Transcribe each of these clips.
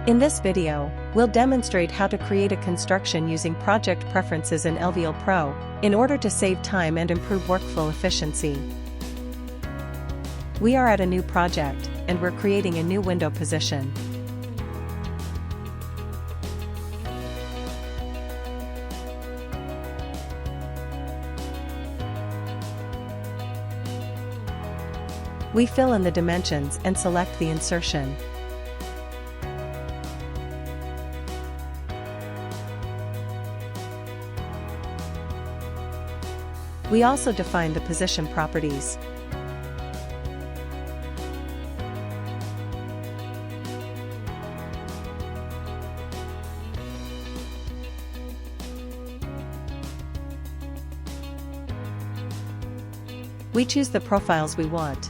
In this video, we'll demonstrate how to create a construction using project preferences in ELVIAL Pro, in order to save time and improve workflow efficiency. We are at a new project, and we're creating a new window position. We fill in the dimensions and select the insertion. We also define the position properties. We choose the profiles we want.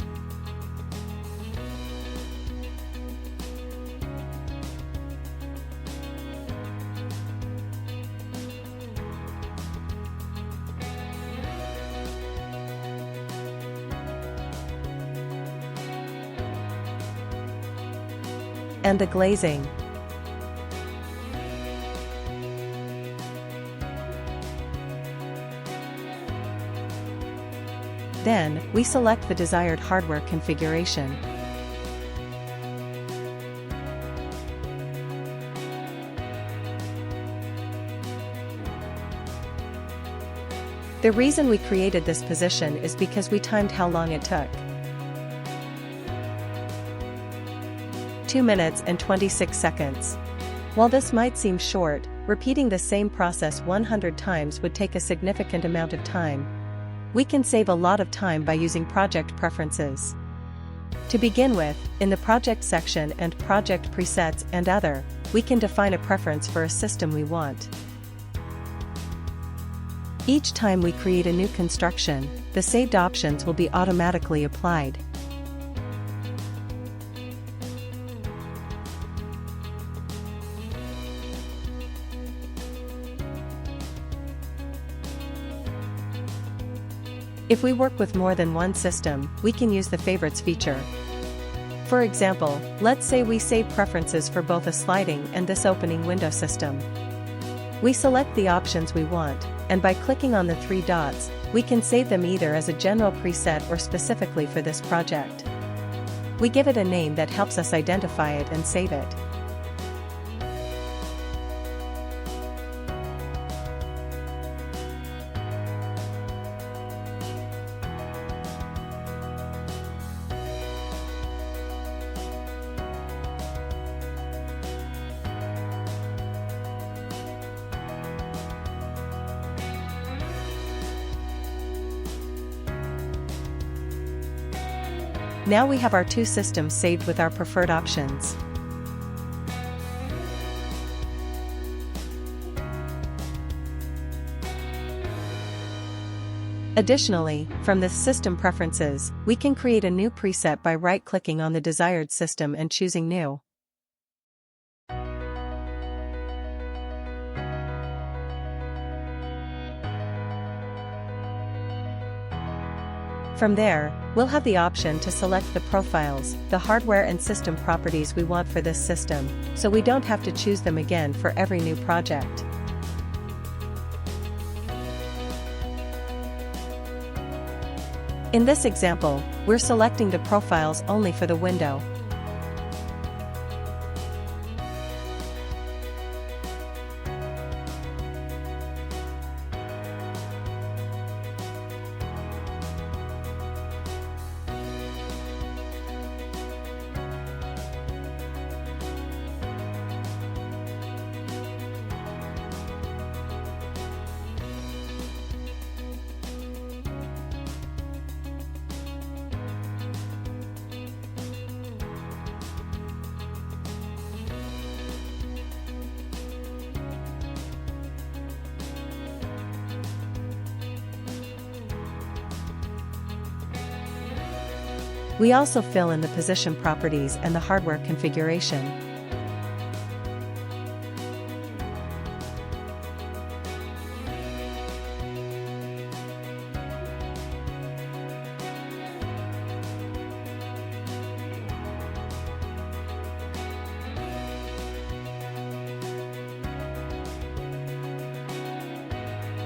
And the glazing. Then, we select the desired hardware configuration. The reason we created this position is because we timed how long it took. 2 minutes and 26 seconds. While this might seem short, repeating the same process 100 times would take a significant amount of time. We can save a lot of time by using project preferences. To begin with, in the project section and project presets and other, we can define a preference for a system we want. Each time we create a new construction, the saved options will be automatically applied. If we work with more than one system, we can use the favorites feature. For example, let's say we save preferences for both a sliding and this opening window system. We select the options we want, and by clicking on the 3 dots, we can save them either as a general preset or specifically for this project. We give it a name that helps us identify it and save it. Now we have our 2 systems saved with our preferred options. Additionally, from this system preferences, we can create a new preset by right-clicking on the desired system and choosing New. From there, we'll have the option to select the profiles, the hardware and system properties we want for this system, so we don't have to choose them again for every new project. In this example, we're selecting the profiles only for the window. We also fill in the position properties and the hardware configuration.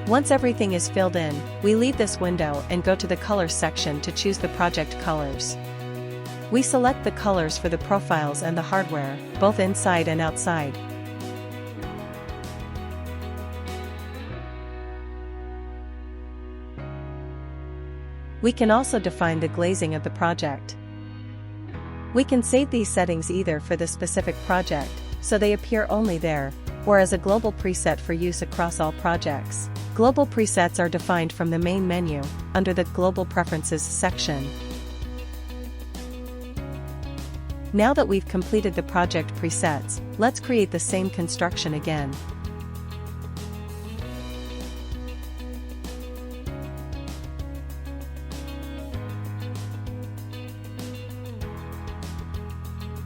Once everything is filled in, we leave this window and go to the Colors section to choose the project colors. We select the colors for the profiles and the hardware, both inside and outside. We can also define the glazing of the project. We can save these settings either for the specific project, so they appear only there, or as a global preset for use across all projects. Global presets are defined from the main menu, under the Global Preferences section. Now that we've completed the project presets, let's create the same construction again.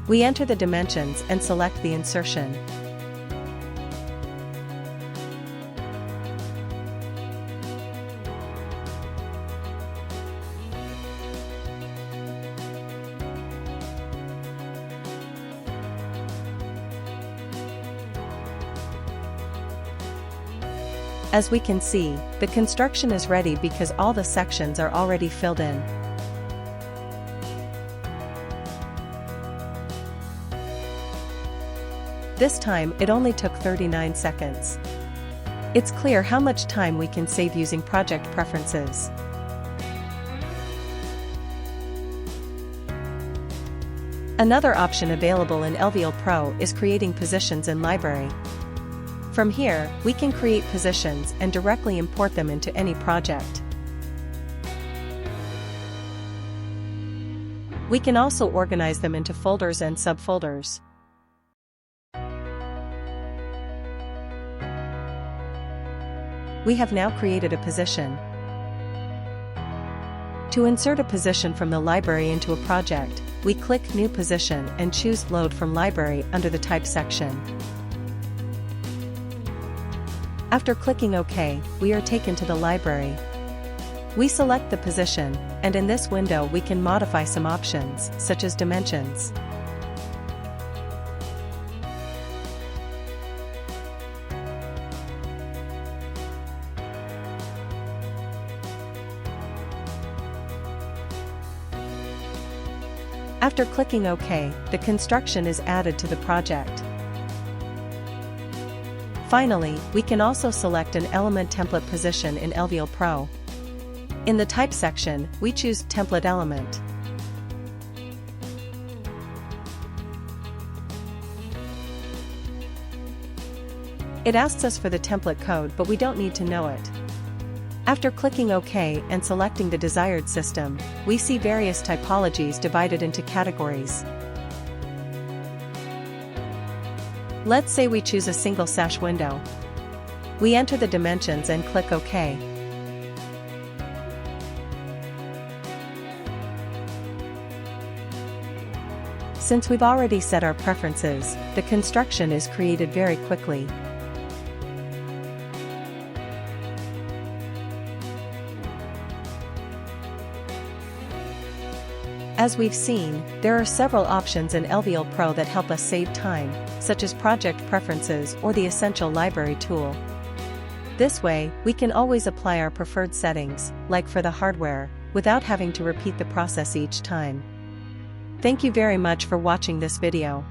We enter the dimensions and select the insertion. As we can see, the construction is ready because all the sections are already filled in. This time, it only took 39 seconds. It's clear how much time we can save using project preferences. Another option available in ELVIAL Pro is creating positions in library. From here, we can create positions and directly import them into any project. We can also organize them into folders and subfolders. We have now created a position. To insert a position from the library into a project, we click New Position and choose Load from Library under the Type section. After clicking OK, we are taken to the library. We select the position, and in this window we can modify some options, such as dimensions. After clicking OK, the construction is added to the project. Finally, we can also select an element template position in ELVIAL Pro. In the Type section, we choose Template Element. It asks us for the template code, but we don't need to know it. After clicking OK and selecting the desired system, we see various typologies divided into categories. Let's say we choose a single sash window. We enter the dimensions and click OK. Since we've already set our preferences, the construction is created very quickly. As we've seen, there are several options in ELVIAL Pro that help us save time, such as project preferences or the essential library tool. This way, we can always apply our preferred settings, like for the hardware, without having to repeat the process each time. Thank you very much for watching this video.